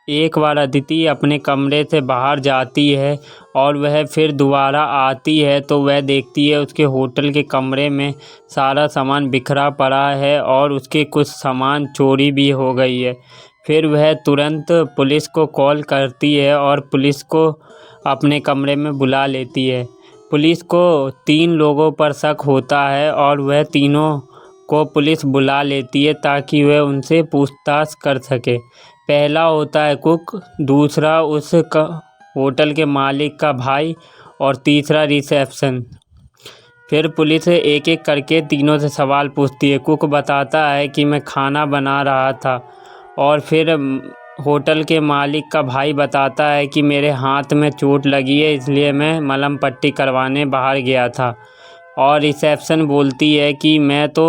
एक बार अदिति अपने कमरे से बाहर जाती है और वह फिर दोबारा आती है तो वह देखती है उसके होटल के कमरे में सारा सामान बिखरा पड़ा है और उसके कुछ सामान चोरी भी हो गई है। फिर वह तुरंत पुलिस को कॉल करती है और पुलिस को अपने कमरे में बुला लेती है। पुलिस को 3 लोगों पर शक होता है और वह तीनों को पुलिस बुला लेती है ताकि वह उनसे पूछताछ कर सके। पहला होता है कुक, दूसरा होटल के मालिक का भाई और तीसरा रिसेप्शन। फिर पुलिस एक एक करके तीनों से सवाल पूछती है। कुक बताता है कि मैं खाना बना रहा था और फिर होटल के मालिक का भाई बताता है कि मेरे हाथ में चोट लगी है इसलिए मैं मलहम पट्टी करवाने बाहर गया था। और रिसेप्शन बोलती है कि मैं तो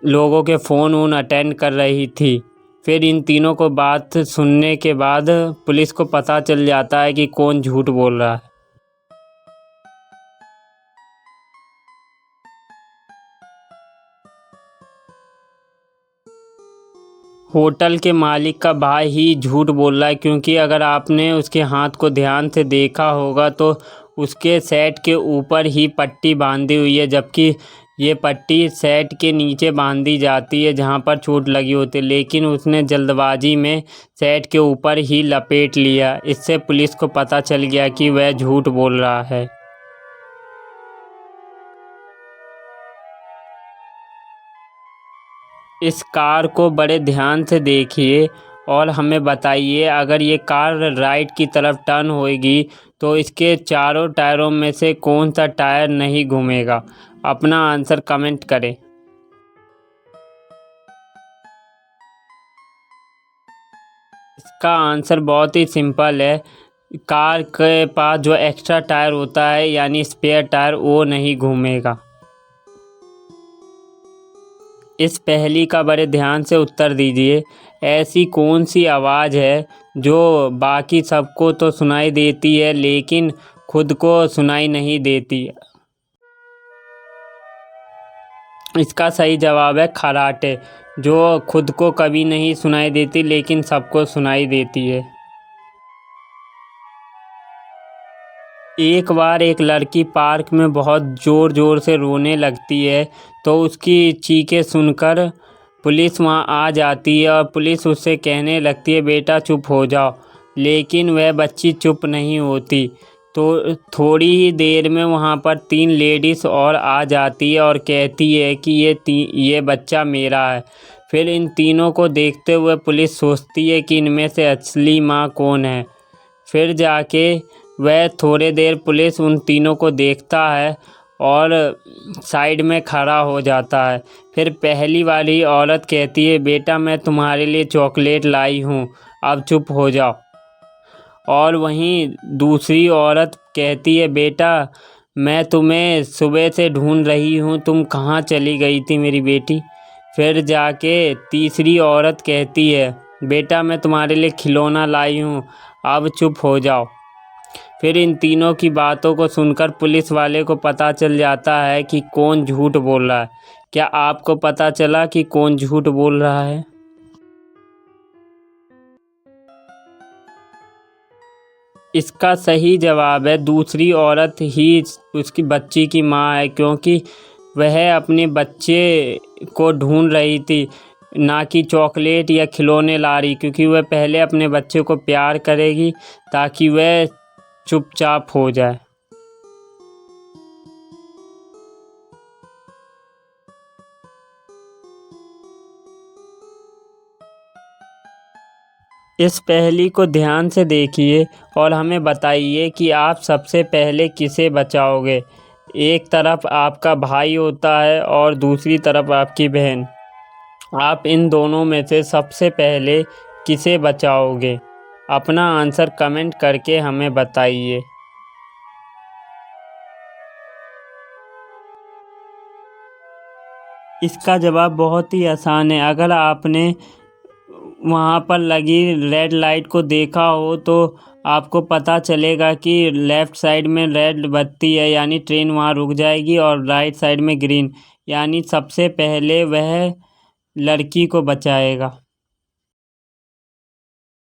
लोगों के फ़ोन अटेंड कर रही थी। फिर इन तीनों को बात सुनने के बाद पुलिस को पता चल जाता है कि कौन झूठ बोल रहा है। होटल के मालिक का भाई ही झूठ बोल रहा है क्योंकि अगर आपने उसके हाथ को ध्यान से देखा होगा तो उसके सेट के ऊपर ही पट्टी बांधी हुई है, जबकि ये पट्टी सेट के नीचे बांधी जाती है जहाँ पर चोट लगी होती है, लेकिन उसने जल्दबाजी में सेट के ऊपर ही लपेट लिया। इससे पुलिस को पता चल गया कि वह झूठ बोल रहा है। इस कार को बड़े ध्यान से देखिए और हमें बताइए, अगर ये कार राइट की तरफ टर्न होएगी तो इसके चारों टायरों में से कौन सा टायर नहीं घूमेगा? अपना आंसर कमेंट करें। इसका आंसर बहुत ही सिंपल है। कार के पास जो एक्स्ट्रा टायर होता है यानी स्पेयर टायर, वो नहीं घूमेगा। इस पहेली का बड़े ध्यान से उत्तर दीजिए। ऐसी कौन सी आवाज़ है जो बाकी सबको तो सुनाई देती है लेकिन खुद को सुनाई नहीं देती? इसका सही जवाब है खर्राटे, जो खुद को कभी नहीं सुनाई देती लेकिन सबको सुनाई देती है। एक बार एक लड़की पार्क में बहुत ज़ोर ज़ोर से रोने लगती है तो उसकी चीखें सुनकर पुलिस वहां आ जाती है और पुलिस उससे कहने लगती है बेटा चुप हो जाओ, लेकिन वह बच्ची चुप नहीं होती। तो थोड़ी ही देर में वहां पर 3 लेडीज़ और आ जाती है और कहती है कि ये बच्चा मेरा है। फिर इन तीनों को देखते हुए पुलिस सोचती है कि इनमें से असली माँ कौन है। फिर जाके वह थोड़ी देर पुलिस उन तीनों को देखता है और साइड में खड़ा हो जाता है। फिर पहली वाली औरत कहती है बेटा मैं तुम्हारे लिए चॉकलेट लाई हूँ, अब चुप हो जाओ। और वहीं दूसरी औरत कहती है बेटा मैं तुम्हें सुबह से ढूंढ रही हूँ, तुम कहाँ चली गई थी मेरी बेटी? फिर जाके तीसरी औरत कहती है बेटा मैं तुम्हारे लिए खिलौना लाई हूँ, अब चुप हो जाओ। फिर इन तीनों की बातों को सुनकर पुलिस वाले को पता चल जाता है कि कौन झूठ बोल रहा है। क्या आपको पता चला कि कौन झूठ बोल रहा है? इसका सही जवाब है दूसरी औरत ही उसकी बच्ची की माँ है, क्योंकि वह अपने बच्चे को ढूंढ रही थी, ना कि चॉकलेट या खिलौने ला रही, क्योंकि वह पहले अपने बच्चे को प्यार करेगी ताकि वह चुपचाप हो जाए। इस पहेली को ध्यान से देखिए और हमें बताइए कि आप सबसे पहले किसे बचाओगे। एक तरफ आपका भाई होता है और दूसरी तरफ आपकी बहन। आप इन दोनों में से सबसे पहले किसे बचाओगे? अपना आंसर कमेंट करके हमें बताइए। इसका जवाब बहुत ही आसान है। अगर आपने वहाँ पर लगी रेड लाइट को देखा हो तो आपको पता चलेगा कि लेफ़्ट साइड में रेड बत्ती है यानी ट्रेन वहाँ रुक जाएगी, और राइट साइड में ग्रीन, यानी सबसे पहले वह लड़की को बचाएगा।